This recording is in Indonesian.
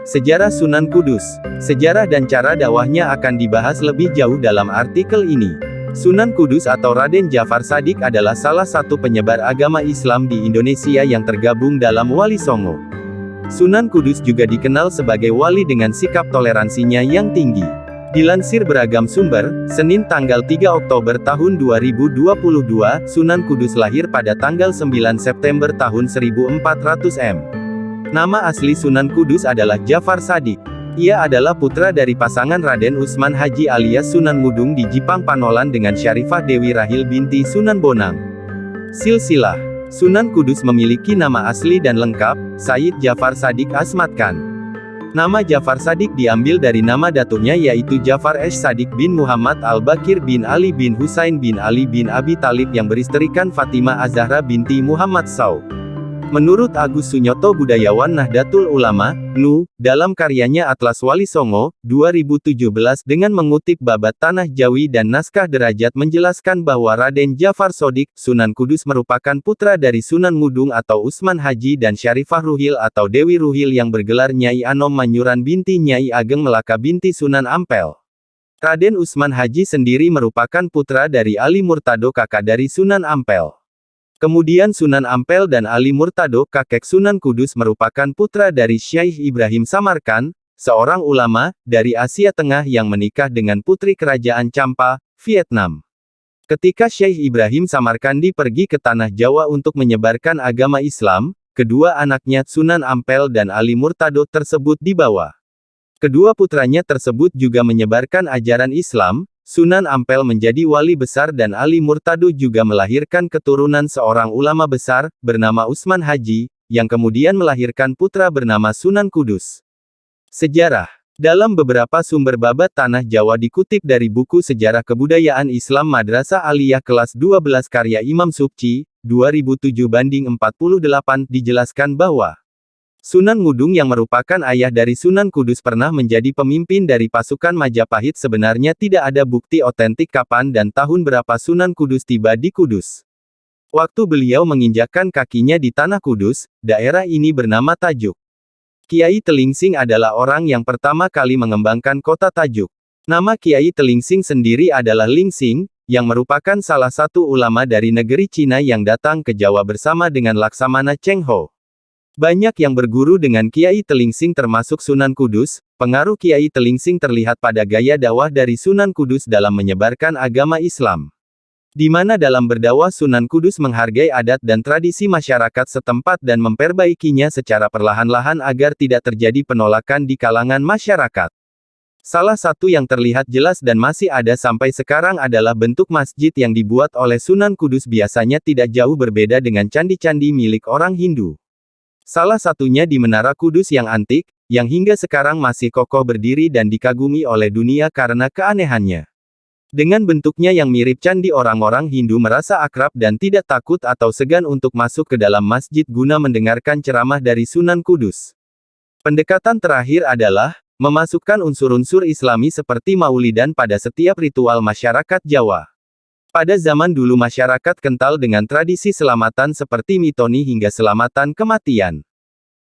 Sejarah Sunan Kudus. Sejarah dan cara dakwahnya akan dibahas lebih jauh dalam artikel ini. Sunan Kudus atau Raden Djafar Shadiq adalah salah satu penyebar agama Islam di Indonesia yang tergabung dalam Wali Songo. Sunan Kudus juga dikenal sebagai wali dengan sikap toleransinya yang tinggi. Dilansir beragam sumber, Senin tanggal 3 Oktober tahun 2022, Sunan Kudus lahir pada tanggal 9 September tahun 1400 M. Nama asli Sunan Kudus adalah Djafar Shadiq. Ia adalah putra dari pasangan Raden Usman Haji alias Sunan Mudung di Jipang Panolan dengan Syarifah Dewi Rahil binti Sunan Bonang. Silsilah Sunan Kudus memiliki nama asli dan lengkap, Sayyid Djafar Shadiq Asmat Khan. Nama Djafar Shadiq diambil dari nama datuknya yaitu Djafar Shadiq bin Muhammad Al-Bakir bin Ali bin Husain bin Ali bin Abi Talib yang beristrikan Fatimah Az-Zahra binti Muhammad SAW. Menurut Agus Sunyoto budayawan Nahdlatul Ulama, NU, dalam karyanya Atlas Wali Songo, 2017 dengan mengutip babat Tanah Jawi dan naskah derajat menjelaskan bahwa Raden Djafar Shadiq, Sunan Kudus merupakan putra dari Sunan Mudung atau Usman Haji dan Syarifah Ruhil atau Dewi Ruhil yang bergelar Nyai Anom Manyuran binti Nyai Ageng Melaka binti Sunan Ampel. Raden Usman Haji sendiri merupakan putra dari Ali Murtado kakak dari Sunan Ampel. Kemudian Sunan Ampel dan Ali Murtado, kakek Sunan Kudus merupakan putra dari Syekh Ibrahim Samarkand, seorang ulama, dari Asia Tengah yang menikah dengan putri kerajaan Champa, Vietnam. Ketika Syekh Ibrahim Samarkandi pergi ke Tanah Jawa untuk menyebarkan agama Islam, kedua anaknya, Sunan Ampel dan Ali Murtado tersebut dibawa. Kedua putranya tersebut juga menyebarkan ajaran Islam. Sunan Ampel menjadi wali besar dan Ali Murtado juga melahirkan keturunan seorang ulama besar, bernama Usman Haji, yang kemudian melahirkan putra bernama Sunan Kudus. Sejarah. Dalam beberapa sumber babat Tanah Jawa dikutip dari buku Sejarah Kebudayaan Islam Madrasah Aliyah kelas 12 karya Imam Subki, 2007/48 dijelaskan bahwa Sunan Mudung yang merupakan ayah dari Sunan Kudus pernah menjadi pemimpin dari pasukan Majapahit. Sebenarnya tidak ada bukti otentik kapan dan tahun berapa Sunan Kudus tiba di Kudus. Waktu beliau menginjakkan kakinya di Tanah Kudus, daerah ini bernama Tajuk. Kiai Telingsing adalah orang yang pertama kali mengembangkan kota Tajuk. Nama Kiai Telingsing sendiri adalah Lingsing, yang merupakan salah satu ulama dari negeri Cina yang datang ke Jawa bersama dengan Laksamana Cheng Ho. Banyak yang berguru dengan Kiai Telingsing termasuk Sunan Kudus. Pengaruh Kiai Telingsing terlihat pada gaya dakwah dari Sunan Kudus dalam menyebarkan agama Islam. Di mana dalam berdakwah Sunan Kudus menghargai adat dan tradisi masyarakat setempat dan memperbaikinya secara perlahan-lahan agar tidak terjadi penolakan di kalangan masyarakat. Salah satu yang terlihat jelas dan masih ada sampai sekarang adalah bentuk masjid yang dibuat oleh Sunan Kudus biasanya tidak jauh berbeda dengan candi-candi milik orang Hindu. Salah satunya di Menara Kudus yang antik, yang hingga sekarang masih kokoh berdiri dan dikagumi oleh dunia karena keanehannya. Dengan bentuknya yang mirip candi, orang-orang Hindu merasa akrab dan tidak takut atau segan untuk masuk ke dalam masjid guna mendengarkan ceramah dari Sunan Kudus. Pendekatan terakhir adalah memasukkan unsur-unsur Islami seperti Maulidan pada setiap ritual masyarakat Jawa. Pada zaman dulu masyarakat kental dengan tradisi selamatan seperti mitoni hingga selamatan kematian.